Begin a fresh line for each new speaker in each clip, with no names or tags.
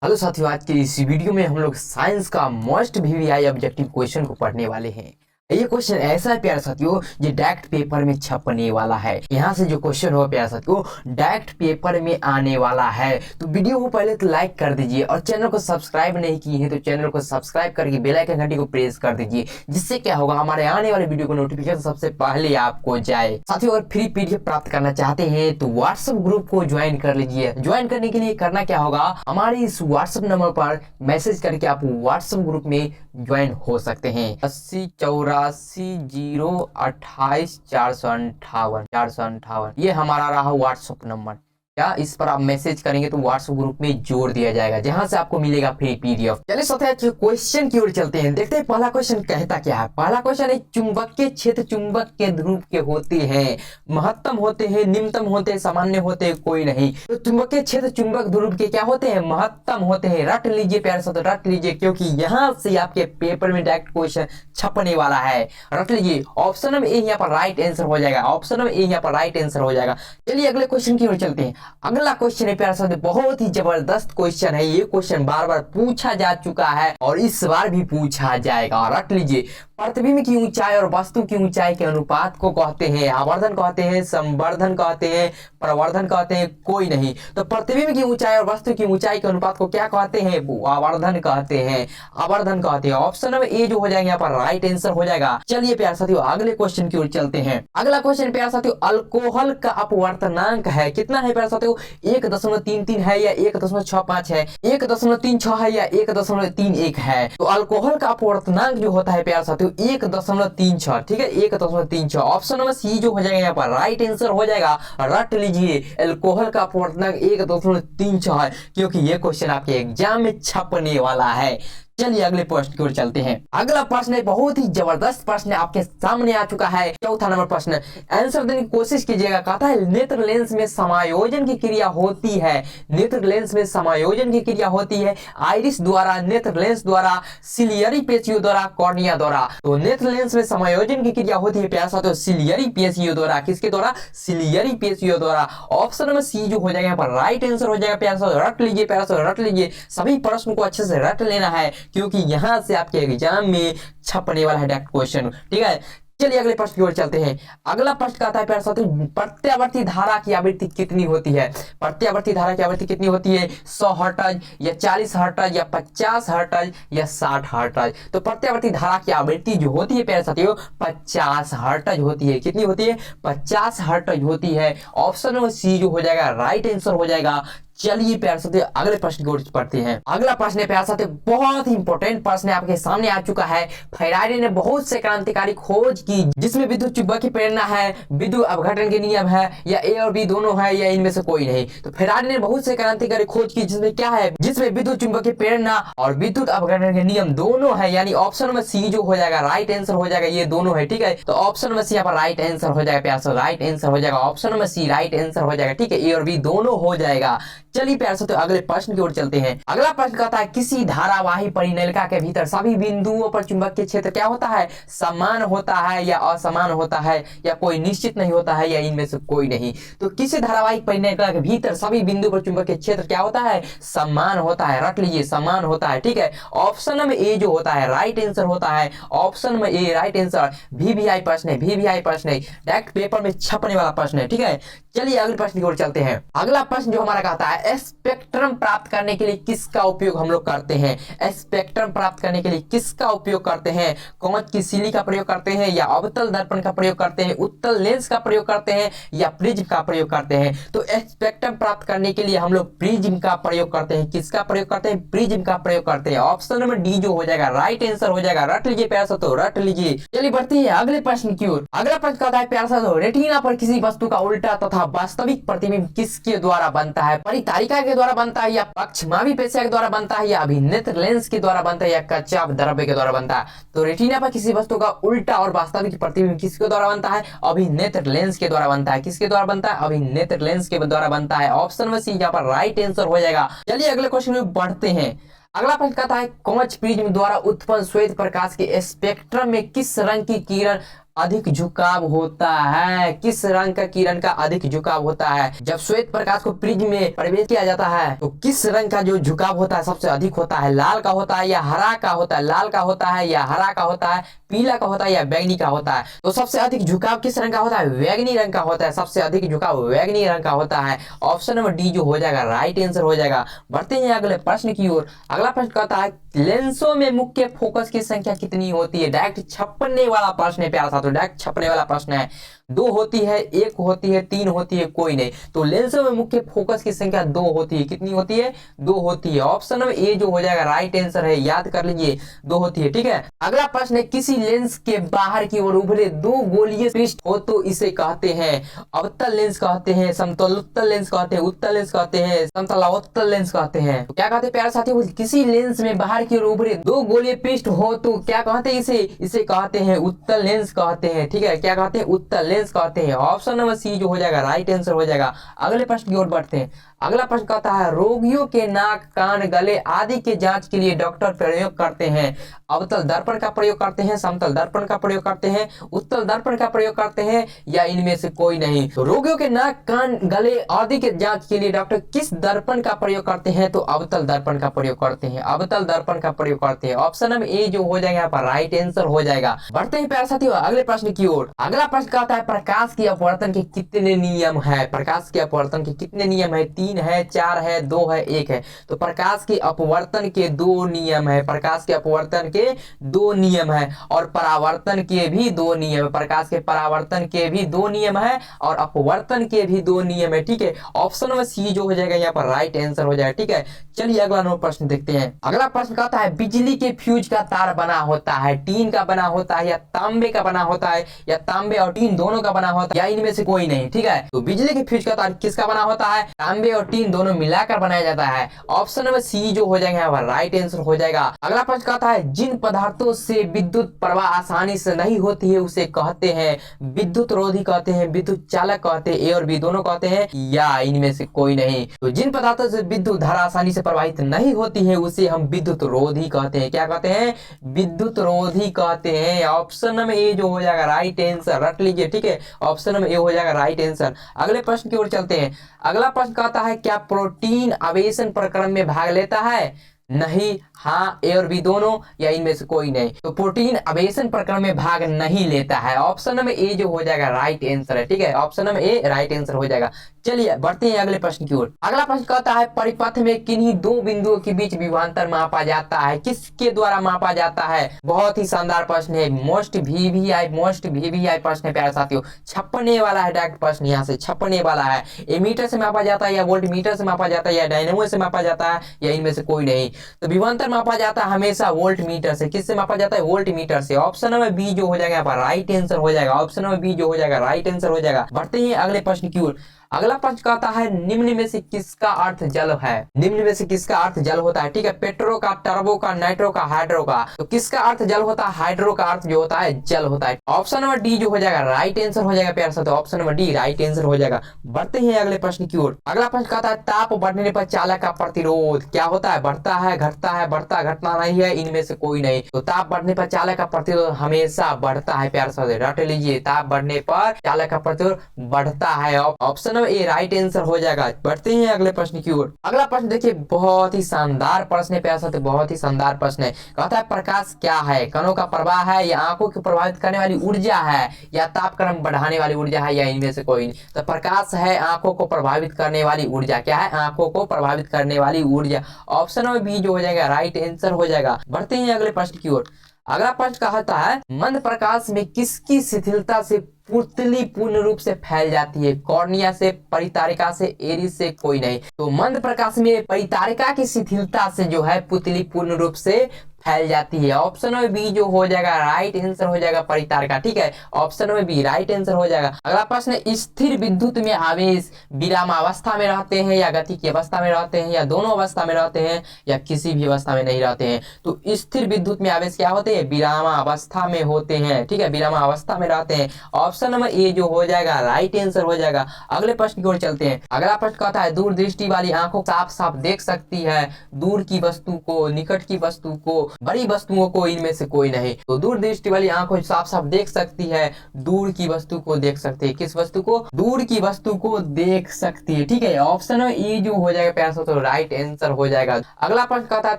Hello साथियों, आज के इस वीडियो में हम लोग साइंस का मोस्ट वीवीआई ऑब्जेक्टिव क्वेश्चन को पढ़ने वाले हैं। ये क्वेश्चन ऐसा है प्यारे साथियों जो डायरेक्ट पेपर में छपने वाला है। यहाँ से जो क्वेश्चन हो प्यारे साथियों डायरेक्ट पेपर में आने वाला है। तो वीडियो को पहले तो लाइक कर दीजिए और चैनल को सब्सक्राइब नहीं किए हैं तो चैनल को सब्सक्राइब करके बेल आइकन घंटी को प्रेस कर दीजिए, जिससे क्या होगा हमारे आने वाले वीडियो को नोटिफिकेशन सबसे पहले आपको जाए। साथियों अगर फ्री पीडीएफ प्राप्त करना चाहते हैं तो व्हाट्सएप ग्रुप को ज्वाइन कर लीजिए। ज्वाइन करने के लिए करना क्या होगा, हमारे इस व्हाट्सएप नंबर पर मैसेज करके आप व्हाट्सएप ग्रुप में ज्वाइन हो सकते हैं। 8084 028 458 ये हमारा रहा व्हाट्सएप नंबर। क्या इस पर आप मैसेज करेंगे तो व्हाट्सएप ग्रुप में जोड़ दिया जाएगा, जहां से आपको मिलेगा फ्री पीडीएफ। चलिए साथियों क्वेश्चन की ओर चलते हैं, देखते हैं पहला क्वेश्चन कहता क्या है। पहला क्वेश्चन है चुंबकीय क्षेत्र चुंबक के ध्रुव के होते हैं, महत्तम होते हैं, निम्नतम होते हैं, सामान्य होते हैं, कोई नहीं। तो चुंबकीय क्षेत्र चुंबक ध्रुव के क्या होते हैं, महत्तम होते हैं। रट लीजिए प्यारे साथियों, रट लीजिए, क्योंकि यहाँ से आपके पेपर में डायरेक्ट क्वेश्चन छपने वाला है। रट लीजिए, ऑप्शन नंबर ए यहाँ पर राइट आंसर हो जाएगा। ऑप्शन नंबर ए यहाँ पर राइट आंसर हो जाएगा। चलिए अगले क्वेश्चन की ओर चलते हैं। अगला क्वेश्चन है प्यारे साथियों बहुत ही जबरदस्त क्वेश्चन है। ये क्वेश्चन बार बार पूछा जा चुका है और इस बार भी पूछा जाएगा। रट लीजिए, प्रतिबिंब की ऊंचाई और वस्तु की ऊंचाई के अनुपात को कहते हैं आवर्धन कहते हैं, संवर्धन कहते हैं, प्रवर्धन कहते हैं, कोई नहीं। तो प्रतिबिंब की ऊंचाई और वस्तु की ऊंचाई के अनुपात को क्या कहते हैं, आवर्धन कहते हैं, आवर्धन कहते हैं। ऑप्शन नंबर ए जो हो जाएगा यहाँ पर राइट आंसर हो जाएगा। चलिए प्यारे साथियों अगले क्वेश्चन की ओर चलते हैं। अगला क्वेश्चन प्यारे साथियों अल्कोहल का अपवर्तनांक है कितना है प्यारे साथियों, 1.33 है या 1.65 है, 1.36 है या 1.31 है। तो अल्कोहल का अपवर्तनांक जो होता है प्यारे साथियों 1.36, ठीक है 1.36। ऑप्शन नंबर सी जो हो जाएगा यहाँ पर राइट आंसर हो जाएगा। रट लीजिए, अल्कोहल का अपवर्तनांक 1.36 है, क्योंकि ये क्वेश्चन आपके एग्जाम में छपने वाला है। चलिए अगले प्रश्न की ओर चलते हैं। अगला प्रश्न बहुत ही जबरदस्त प्रश्न आपके सामने आ चुका है। चौथा नंबर प्रश्न आंसर देने की कोशिश कीजिएगा। कहता है नेत्र लेंस में समायोजन की क्रिया होती है, नेत्र लेंस में समायोजन की क्रिया होती है आइरिस द्वारा, नेत्र लेंस द्वारा, सिलियरी पेशियों द्वारा, कॉर्निया द्वारा। तो नेत्र लेंस में समायोजन की क्रिया होती है प्यारे साथियों सिलियरी पेशियों द्वारा। किसके द्वारा, सिलियरी पेशियों द्वारा। ऑप्शन नंबर सी जो हो जाएगा यहाँ पर राइट आंसर हो जाएगा। प्यारे साथियों रट लीजिए, प्यारे साथियों रट लीजिए, सभी प्रश्न को अच्छे से रट लेना है, क्योंकि यहां से आपके एग्जाम में छपने वाला है डायरेक्ट क्वेश्चन, ठीक है। चलिए अगले प्रश्न की ओर चलते हैं। अगला प्रश्न कहता है प्यारे साथियों प्रत्यावर्ती धारा की आवृत्ति कितनी होती है। प्रत्यावर्ती धारा की आवृत्ति कितनी होती है, 100 हर्ट्ज या 40 हर्ट्ज या 50 हर्ट्ज या 60 हर्ट्ज। तो प्रत्यावर्ती धारा की आवृत्ति जो होती है प्यारे साथियों 50 हर्ट्ज होती है। कितनी होती है, 50 हर्ट्ज होती है। ऑप्शन नंबर सी जो हो जाएगा राइट आंसर हो जाएगा। चलिए प्यारे साथियों अगले प्रश्न की ओर पढ़ते हैं। अगला प्रश्न है प्यारे साथियों बहुत ही इंपॉर्टेंट प्रश्न है, आपके सामने आ चुका है। फैराडे ने बहुत से क्रांतिकारी खोज की जिसमें विद्युत चुंबकीय प्रेरणा है, विद्युत अपघटन के नियम है, या ए और बी दोनों है, या इनमें से कोई नहीं। तो फैराडे ने बहुत से क्रांतिकारी खोज की जिसमें क्या है, जिसमें विद्युत चुंबकीय प्रेरणा और विद्युत अपघटन के नियम दोनों है, यानी ऑप्शन नंबर सी जो हो जाएगा राइट आंसर हो जाएगा। ये दोनों है, ठीक है। तो ऑप्शन नंबर सी यहाँ पर राइट आंसर हो जाएगा प्यारे साथियों, राइट आंसर हो जाएगा। Option number C right answer हो जाएगा, ठीक है। ए और बी दोनों हो जाएगा। चलिए प्यारे साथियों अगले प्रश्न की ओर चलते हैं। अगला प्रश्न कहता है किसी धारावाही परिनलिका के भीतर सभी बिंदुओं पर चुंबकीय क्षेत्र क्या होता है, समान होता है या असमान होता है, या कोई निश्चित नहीं होता है, या इनमें से कोई नहीं। तो किसी धारावाहिक परिनलिका के भीतर सभी बिंदुओं पर चुंबकीय क्षेत्र क्या होता है, समान होता है। रख लीजिए समान होता है, ठीक है। ऑप्शन नंबर ए जो होता है राइट आंसर होता है। Option number A right answer. VVI प्रश्न है, वीवीआई प्रश्न है, डायरेक्ट पेपर में छपने वाला प्रश्न है, ठीक है। चलिए अगले प्रश्न की ओर चलते हैं। अगला प्रश्न जो हमारा कहता है स्पेक्ट्रम प्राप्त करने के लिए किसका उपयोग हम लोग करते हैं। स्पेक्ट्रम प्राप्त करने के लिए किसका उपयोग करते हैं, कांच की सिली का प्रयोग करते हैं, या अवतल दर्पण का प्रयोग करते हैं, उत्तल लेंस का प्रयोग करते हैं, या प्रिज्म का प्रयोग करते हैं। तो स्पेक्ट्रम प्राप्त करने के लिए हम लोग प्रिज्म का प्रयोग करते हैं। किसका प्रयोग करते हैं, प्रिज्म का प्रयोग करते हैं। ऑप्शन नंबर डी जो हो जाएगा राइट आंसर हो जाएगा। रट लीजिए प्यारे साथियों, रट लीजिए। चलिए बढ़ते हैं अगले प्रश्न की ओर। अगला प्रश्न कहता है प्यारे साथियों रेटिना पर किसी वस्तु का उल्टा तथा वास्तविक प्रतिबिंब किसके द्वारा बनता है, परितारिका के द्वारा बनता है, या पक्षमावी पेशिया के द्वारा बनता है, या अभिनेत्र लेंस के द्वारा बनता है, या कच्चा द्रव्य के द्वारा बनता है। तो रेटिना पर किसी वस्तु का उल्टा और वास्तविक प्रतिबिंब किसके द्वारा बनता है, अभिनेत्र लेंस के द्वारा बनता है। किसके द्वारा बनता है, अभिनेत्र लेंस के द्वारा बनता है। ऑप्शन में सी यहाँ पर राइट आंसर हो जाएगा। चलिए अगले क्वेश्चन में बढ़ते हैं। अगला प्रश्न कहता है कांच प्रिज्म द्वारा उत्पन्न श्वेत प्रकाश के स्पेक्ट्रम में किस रंग की किरण अधिक झुकाव होता है? किस रंग का किरण का अधिक झुकाव होता है? जब श्वेत प्रकाश को प्रिज्म में प्रवेश किया जाता है तो किस रंग का जो झुकाव होता है सबसे अधिक होता है? लाल का होता है या हरा का होता है? लाल का होता है या हरा का होता है? पीला का होता है या बैंगनी का होता है? तो सबसे अधिक झुकाव किस रंग का होता है? बैंगनी रंग का होता है। सबसे अधिक झुकाव बैंगनी रंग का होता है। ऑप्शन नंबर डी जो हो जाएगा राइट आंसर हो जाएगा। बढ़ते हैं अगले प्रश्न की ओर। अगला प्रश्न कहता है लेंसों में मुख्य फोकस की संख्या कितनी होती है? डायरेक्ट छपने वाला प्रश्न है प्यारा साथियों, डायरेक्ट छपने वाला प्रश्न है। 2 होती है, 1 होती है, 3 होती है, कोई नहीं। तो लेंसों में मुख्य फोकस की संख्या 2 होती है। कितनी होती है? 2 होती है। ऑप्शन नंबर ए जो हो जाएगा राइट आंसर है, याद कर लीजिए 2 होती है। ठीक है, अगला प्रश्न है किसी लेंस के बाहर की ओर उभरे 2 गोलीय पृष्ठ हो तो इसे कहते हैं अवतल लेंस कहते हैं, समतलोत्तल लेंस कहते हैं, उत्तल लेंस कहते हैं, समतलावोत्तल लेंस कहते हैं। तो क्या कहते हैं प्यारे साथियों? किसी लेंस में बाहर की ओर उभरे 2 गोलीय पृष्ठ हो तो क्या कहते हैं? इसे कहते हैं उत्तल लेंस कहते हैं। ठीक है, क्या कहते हैं? उत्तल लेंस कहते हैं। ऑप्शन नंबर सी जो हो जाएगा राइट आंसर हो जाएगा। अगले प्रश्न की ओर बढ़ते हैं। अगला प्रश्न कहता है रोगियों के नाक, कान, गले आदि के जांच के लिए डॉक्टर प्रयोग करते हैं अवतल दर्पण का प्रयोग करते हैं, समतल दर्पण का प्रयोग करते हैं, उत्तल दर्पण का प्रयोग करते हैं, या इनमें से कोई नहीं? तो रोगियों के नाक, कान, गले आदि के जांच के लिए डॉक्टर किस दर्पण का प्रयोग करते हैं? तो अवतल दर्पण का प्रयोग करते हैं, अवतल दर्पण का प्रयोग करते हैं। ऑप्शन नंबर ए जो हो जाएगा यहाँ पर राइट आंसर हो जाएगा। बढ़ते हैं प्यारे साथियों अगले प्रश्न की ओर। अगला प्रश्न कहता है प्रकाश की अपवर्तन के कितने नियम है? प्रकाश के अपवर्तन के कितने नियम है? 3 है, 4 है, 2 है, 1 है। तो प्रकाश के अपवर्तन के 2 नियम है। प्रकाश के अपवर्तन के 2 नियम है और परावर्तन के भी 2 नियम है। प्रकाश के परावर्तन के भी 2 नियम है और अपवर्तन के भी 2 नियम है। ठीक है, ऑप्शन नंबर सी जो हो जाएगा यहाँ पर राइट आंसर हो जाएगा। ठीक है, चलिए अगला नंबर प्रश्न देखते हैं। अगला प्रश्न कहता है बिजली के फ्यूज का तार बना होता है टीन का बना होता है या तांबे का बना होता है, या तांबे और टीन दोनों का बना होता है, या इनमें से कोई नहीं? ठीक है, तो बिजली के फ्यूज का तार किसका बना होता है? तांबे और टीन दोनों मिलाकर बनाया जाता है। ऑप्शन नंबर सी जो हो जाएगा यहाँ पर राइट आंसर हो जाएगा। अगला प्रश्न कहता है जिन पदार्थों से विद्युत प्रवाह आसानी से नहीं होती है उसे कहते हैं विद्युत रोधी कहते हैं, विद्युत चालक कहते हैं, ए और बी दोनों कहते हैं, या इनमें से कोई नहीं? तो जिन पदार्थों से विद्युत धारा आसानी से प्रवाहित नहीं होती है उसे हम विद्युत रोधी कहते हैं। क्या कहते हैं? विद्युत रोधी कहते हैं। ऑप्शन नंबर ए जो हो जाएगा राइट आंसर, रट लीजिए। ठीक है, ऑप्शन नंबर ए हो जाएगा राइट आंसर। अगले प्रश्न की ओर चलते हैं। अगला प्रश्न कहता है क्या प्रोटीन आवेशन प्रक्रम में भाग लेता है? नहीं, हाँ, ए और बी दोनों, या इनमें से कोई नहीं? तो प्रोटीन आवेशन प्रक्रम में भाग नहीं लेता है। ऑप्शन नंबर ए जो हो जाएगा राइट आंसर है। ठीक है, option number A right answer हो जाएगा। चलिए बढ़ते हैं अगले प्रश्न की ओर। अगला प्रश्न कहता है परिपथ में किन्हीं 2 बिंदुओं के बीच विभवांतर मापा जाता है, किसके द्वारा मापा जाता है? बहुत ही शानदार प्रश्न है, मोस्ट वीवीआई प्रश्न है प्यारे साथियों। छपने वाला है, डायरेक्ट प्रश्न यहाँ से छपने वाला है। एमीटर से मापा जाता है या वोल्ट मीटर से मापा जाता है या डायनेमो से मापा जाता है, या इनमें से कोई नहीं? तो विभवांतर मापा जाता है हमेशा वोल्ट मीटर से। किससे मापा जाता है? वोल्ट मीटर से। ऑप्शन नंबर बी जो हो जाएगा यहाँ पर राइट आंसर हो जाएगा। ऑप्शन नंबर बी जो हो जाएगा राइट आंसर हो जाएगा। बढ़ते हैं अगले प्रश्न की ओर। अगला प्रश्न कहता है निम्न में से किसका अर्थ जल है? निम्न में से किसका अर्थ जल होता है? ठीक है, पेट्रो का, टर्बो का, नाइट्रो का, हाइड्रो का। तो किसका अर्थ जल होता है? हाइड्रो का अर्थ जो होता है जल होता है। ऑप्शन नंबर डी जो हो जाएगा राइट आंसर हो जाएगा प्यारे साथियों। Option number D right answer हो जाएगा। बढ़ते हैं अगले प्रश्न की ओर। अगला प्रश्न कहता है ताप बढ़ने पर चालक का प्रतिरोध क्या होता है? बढ़ता है, घटता है? बढ़ता घटना नहीं है, इनमें से कोई नहीं? तो ताप बढ़ने पर चालक का प्रतिरोध हमेशा बढ़ता है प्यारे साथियों, रट लीजिए। ताप बढ़ने पर चालक का प्रतिरोध बढ़ता है। Option number A right answer हो जाएगा। बढ़ते हैं अगले प्रश्न की ओर। अगला प्रश्न देखिए बहुत ही शानदार प्रश्न है प्यारे साथियों, बहुत ही शानदार प्रश्न है। कहता है प्रकाश क्या है? कणों का प्रवाह है, या आंखों को प्रभावित करने वाली ऊर्जा है, या तापक्रम बढ़ाने वाली ऊर्जा है, या इनमें से कोई नहीं? तो प्रकाश है आंखों को प्रभावित करने वाली ऊर्जा। क्या है? आंखों को प्रभावित करने वाली ऊर्जा। ऑप्शन नंबर बी जो हो जाएगा राइट आंसर हो जाएगा। बढ़ते हैं अगले प्रश्न की ओर। अगला प्रश्न कहता है मंद प्रकाश में किसकी शिथिलता से पुतली पूर्ण रूप से फैल जाती है? कॉर्निया से, परितारिका से, एरिस से, कोई नहीं? तो मंद प्रकाश में परितारिका की शिथिलता से जो है पुतली पूर्ण रूप से फैल जाती है। ऑप्शन नंबर बी जो हो जाएगा राइट आंसर हो जाएगा परितारिका। ठीक है, option number B right answer हो जाएगा। अगला प्रश्न स्थिर विद्युत में आवेश विरामावस्था में रहते हैं, या गति की अवस्था में रहते हैं, या दोनों अवस्था में रहते हैं, या किसी भी अवस्था में नहीं रहते हैं? तो स्थिर विद्युत में आवेश क्या होते हैं? विरामावस्था में होते हैं। ठीक है, विरामावस्था में रहते हैं। ऑप्शन नंबर ए जो हो जाएगा राइट आंसर हो जाएगा। अगले प्रश्न की ओर चलते हैं। अगला प्रश्न कहता है दूरदृष्टि वाली आंखों साफ साफ देख सकती है दूर की वस्तु को, निकट की वस्तु को, बड़ी वस्तुओं को इनमें से कोई नहीं। तो दूरदृष्टि वाली आंखों साफ साफ देख सकती है, दूर की वस्तु को देख सकती है। किस वस्तु को? दूर की वस्तु को देख सकती है। ठीक है, ऑप्शन में ई जो हो जाएगा प्यार से तो राइट आंसर हो जाएगा। अगला प्रश्न कहता है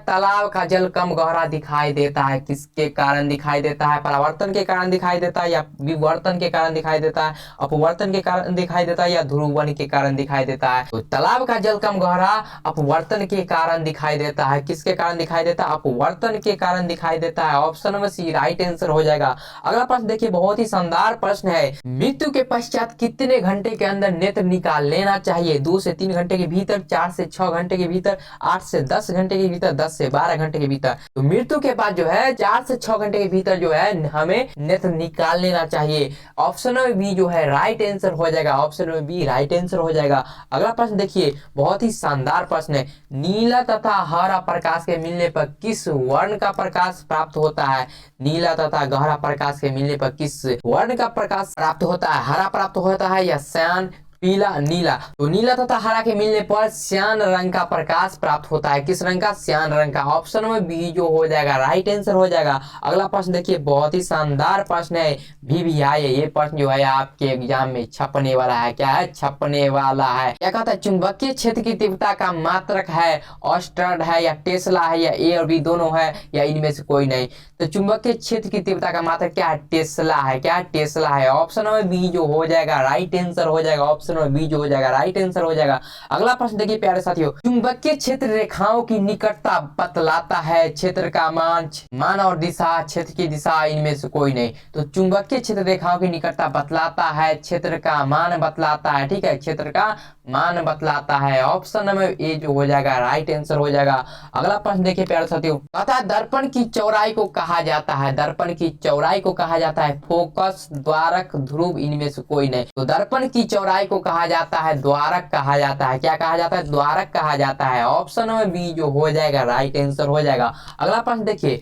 तालाब का जल कम गहरा दिखाई देता है, किसके कारण दिखाई देता है? परावर्तन के कारण दिखाई देता है, या विवर्तन के कारण दिखाई देता है, अपवर्तन के कारण दिखाई देता है, या ध्रुवण के कारण दिखाई देता है? तो तालाब का जल कम गहरा अपवर्तन के कारण दिखाई देता है। किसके कारण दिखाई देता है? अपवर्तन के कारण दिखाई देता है। Option number C right answer हो जाएगा। अगला प्रश्न देखिए, बहुत ही शानदार प्रश्न है। मृत्यु के पश्चात कितने घंटे के अंदर नेत्र निकाल लेना चाहिए? 2 से 3 घंटे के भीतर, 4 से 6 घंटे के भीतर, 8 से 10 घंटे के भीतर, 10 से 12 घंटे के भीतर। तो मृत्यु के बाद जो है 4 से 6 घंटे के भीतर जो है हमें नेत्र निकाल लेना चाहिए। ऑप्शन नंबर बी जो है राइट आंसर हो जाएगा। Option number B right answer हो जाएगा। अगला प्रश्न देखिए, बहुत ही शानदार प्रश्न है। नीला तथा हरा प्रकाश के मिलने पर किस वर्ण का प्रकाश प्राप्त होता है? नीला तथा गहरा प्रकाश के मिलने पर किस वर्ण का प्रकाश प्राप्त होता है? हरा प्राप्त होता है, या श्यान, पीला, नीला? तो नीला तथा हरा के मिलने पर श्यान रंग का प्रकाश प्राप्त होता है। किस रंग का? श्यान रंग का। ऑप्शन में बी जो हो जाएगा राइट आंसर हो जाएगा। अगला प्रश्न देखिए, बहुत ही शानदार प्रश्न है। भी आए ये प्रश्न जो है आपके एग्जाम में छपने वाला है। क्या है? छपने वाला है। क्या कहता है? चुंबकीय क्षेत्र की तीव्रता का मात्रक है ऑस्टर्ड है, या टेस्ला है, या ए और बी दोनों है, या इनमें से कोई नहीं? तो चुंबकीय क्षेत्र की तीव्रता का मात्रक क्या है? टेस्ला है। क्या है? टेस्ला है। ऑप्शन में बी जो हो जाएगा राइट आंसर हो जाएगा। ऑप्शन में बी जो हो जाएगा राइट आंसर हो जाएगा। अगला प्रश्न देखिए प्यारे साथियों, चुंबकीय क्षेत्र रेखाओं की निकटता बतलाता है क्षेत्र का मान और दिशा, क्षेत्र की दिशा इनमें से कोई नहीं। तो चुंबकीय क्षेत्र रेखाओं की निकटता बतलाता है, क्षेत्र का मान बतलाता है। ठीक है, क्षेत्र का मान बतलाता है। ऑप्शन नंबर ए जो हो जाएगा राइट आंसर हो जाएगा। अगला प्रश्न देखिए प्यारे साथियों, कहता है दर्पण की चौड़ाई को कहा जाता है, दर्पण की चौड़ाई को कहा जाता है फोकस, द्वारक, ध्रुव इनमें से कोई नहीं। तो दर्पण की चौड़ाई को कहा जाता है द्वारक कहा जाता है। क्या कहा जाता है? द्वारक कहा जाता है। ऑप्शन नंबर बी जो हो जाएगा राइट आंसर हो जाएगा। अगला प्रश्न देखिए,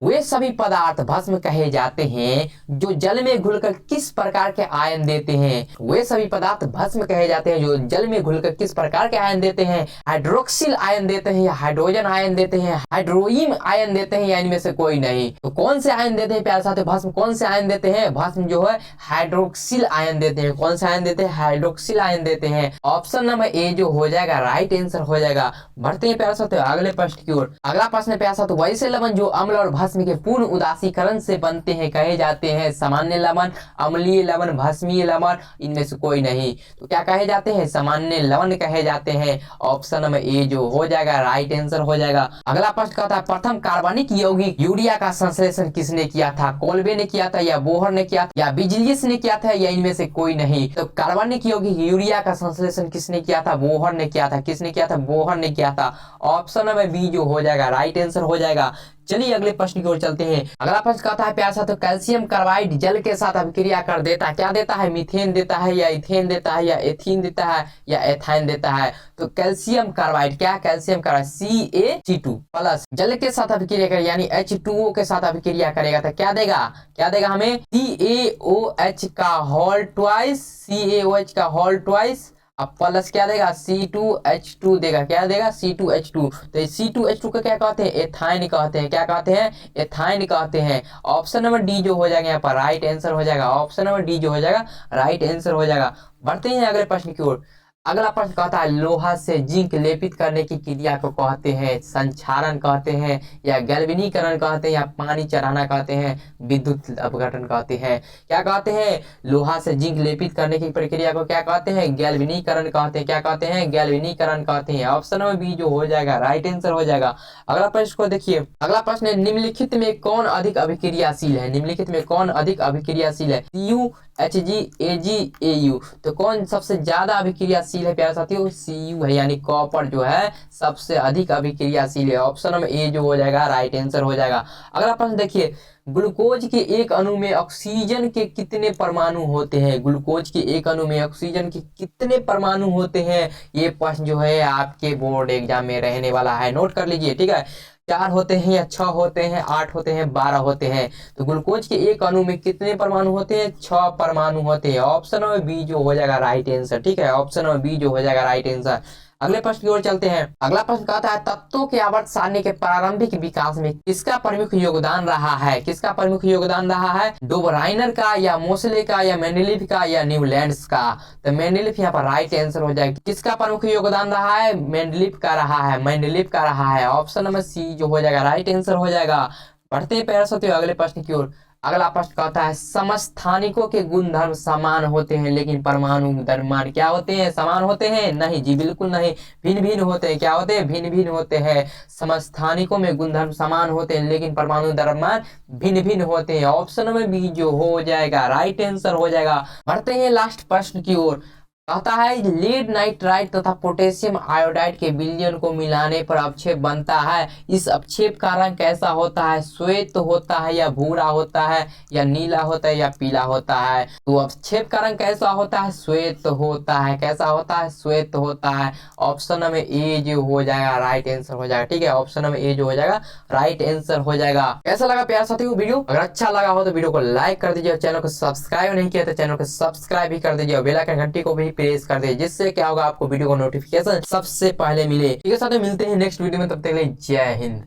वे सभी पदार्थ भस्म कहे जाते हैं जो जल में घुलकर किस प्रकार के आयन देते हैं? वे सभी पदार्थ भस्म कहे जाते हैं जो जल में घुलकर किस प्रकार के आयन देते हैं? हाइड्रोक्सिल आयन देते हैं, या हाइड्रोजन आयन देते हैं, हाइड्रोईन आयन देते हैं, या इनमें से कोई नहीं? तो कौन से आयन देते हैं प्यारे साथियों? भस्म कौन से आयन देते हैं? भस्म जो है हाइड्रोक्सिल आयन देते हैं। कौन से आयन देते हैं? हाइड्रोक्सिल आयन देते हैं। ऑप्शन नंबर ए जो हो जाएगा राइट आंसर हो जाएगा। बढ़ते हैं प्यारे साथियों अगले प्रश्न की ओर। अगला प्रश्न है प्यारे साथियों, वैसे लवण जो अम्ल और भस्म के पूर्ण उदासीकरण से बनते हैं कहे जाते हैं? सामान्य लवण, अम्लीय लवण, भस्मीय लवण, इनमें से कोई नहीं। तो क्या कहे जाते हैं? सामान्य लवण कहे जाते हैं। ऑप्शन नंबर ए जो हो जाएगा राइट आंसर हो जाएगा। अगला प्रश्न कहता है प्रथम कार्बनिक यौगिक यूरिया का संश्लेषण किसने किया था? कोल्बे ने किया था, या बोहर ने किया था, या बिजलियस ने किया था, या इनमें से कोई नहीं? तो कार्बनिक यौगिक यूरिया का संश्लेषण किसने किया था? बोहर ने किया था। किसने किया था? बोहर ने किया था। ऑप्शन नंबर बी जो हो जाएगा राइट आंसर हो जाएगा। चलिए अगले प्रश्न की ओर चलते हैं। अगला प्रश्न कहता है प्यार साथियों, कैल्शियम कार्बाइड जल के साथ अभिक्रिया कर देता है। क्या देता है? मीथेन देता है, या इथेन देता है, या एथीन देता है, या एथाइन देता है? तो कैल्शियम कार्बाइड क्या? कैल्शियम कार्बाइड CaC2 प्लस जल के साथ अभिक्रिया करेगा, यानी H2O के साथ अभिक्रिया करेगा तो क्या देगा? क्या देगा हमें? CaOH का होल ट्वाइस, CaOH का होल ट्वाइस, अब प्लस क्या देगा? C2H2 देगा। क्या देगा? C2H2। तो C2H2 को क्या कहते हैं? एथाइन कहते हैं। क्या कहते हैं? एथाइन कहते हैं। ऑप्शन नंबर डी जो हो जाएगा यहाँ पर राइट आंसर हो जाएगा। ऑप्शन नंबर डी जो हो जाएगा राइट आंसर हो जाएगा। बढ़ते हैं अगले प्रश्न की ओर। अगला प्रश्न कहता है लोहा से जिंक लेपित करने की क्रिया को कहते हैं संक्षारण कहते हैं, या गैल्वेनीकरण कहते हैं, या पानी चढ़ाना कहते हैं, विद्युत अपघटन कहते हैं? क्या कहते हैं? लोहा से जिंक लेपित करने की प्रक्रिया को क्या कहते हैं? गैल्वेनीकरण कहते हैं। क्या कहते हैं? गैल्वेनीकरण कहते हैं। ऑप्शन नंबर बी जो हो जाएगा राइट आंसर हो जाएगा। अगला प्रश्न को देखिए। अगला प्रश्न है निम्नलिखित में कौन अधिक अभिक्रियाशील है? निम्नलिखित में कौन अधिक अभिक्रियाशील है? Cu, Hg, Ag, Au। तो कौन सबसे ज्यादा अभिक्रियाशील है प्यारे साथियों? Cu है, यानी कॉपर जो है सबसे अधिक अभिक्रियाशील है। ऑप्शन नंबर ए जो हो जाएगा राइट आंसर हो जाएगा। अगला प्रश्न देखिए, ग्लूकोज के एक अणु में ऑक्सीजन के कितने परमाणु होते हैं? ग्लूकोज के एक अणु में ऑक्सीजन के कितने परमाणु होते हैं? ये प्रश्न जो है आपके बोर्ड एग्जाम में रहने वाला है, नोट कर लीजिए। ठीक है, 4 होते हैं, या 6 होते हैं, 8 होते हैं, 12 होते हैं? तो ग्लूकोज के एक अणु में कितने परमाणु होते हैं? 6 परमाणु होते हैं। ऑप्शन नंबर बी जो हो जाएगा राइट आंसर। ठीक है, ऑप्शन नंबर बी जो हो जाएगा राइट आंसर। अगले प्रश्न की ओर चलते हैं। अगला प्रश्न कहता है तत्वों के आवर्त सारणी के प्रारंभिक विकास में किसका प्रमुख योगदान रहा है? किसका प्रमुख योगदान रहा है? डोबराइनर का या मोसले का या मेंडलीव का या न्यूलैंड्स का? तो मेंडलीव यहाँ पर राइट आंसर हो जाएगा। किसका प्रमुख योगदान रहा है? मेंडलीव का रहा है, मेंडलीव का रहा है। ऑप्शन नंबर सी जो हो जाएगा राइट आंसर हो जाएगा। बढ़ते हैं प्यारे साथियों अगले प्रश्न की ओर। अगला प्रश्न कहता है समस्थानिकों के गुणधर्म समान होते हैं लेकिन परमाणु द्रव्यमान क्या होते हैं? समान होते हैं? नहीं जी, बिल्कुल नहीं, भिन्न भिन्न होते हैं। क्या होते हैं? भिन्न भिन्न होते हैं। समस्थानिकों में गुणधर्म समान होते हैं लेकिन परमाणु द्रव्यमान भिन्न भिन्न होते हैं। ऑप्शन में बी जो हो जाएगा राइट आंसर हो जाएगा। बढ़ते हैं लास्ट प्रश्न की ओर। कहता है लीड नाइट्राइड तथा पोटेशियम आयोडाइड के विलयन को मिलाने पर अवक्षेप बनता है। इस अवक्षेप का रंग कैसा होता है? श्वेत होता है या भूरा होता है या नीला होता है या पीला होता है? तो अवक्षेप का रंग कैसा होता है? श्वेत होता है। कैसा होता है? श्वेत होता है। ऑप्शन नंबर ए जो हो जाएगा राइट आंसर हो जाएगा। ठीक है, ऑप्शन नंबर ए जो हो जाएगा राइट आंसर हो जाएगा। कैसा लगा प्यारे साथियों वीडियो? अगर अच्छा लगा हो तो वीडियो को लाइक कर दीजिए और चैनल को सब्सक्राइब नहीं किया तो चैनल को सब्सक्राइब भी कर दीजिए और बेल आइकन घंटी को भी प्रेस कर दे, जिससे क्या होगा आपको वीडियो को नोटिफिकेशन सबसे पहले मिले। ठीक है साथियों, मिलते हैं नेक्स्ट वीडियो में, तब तक के लिए जय हिंद।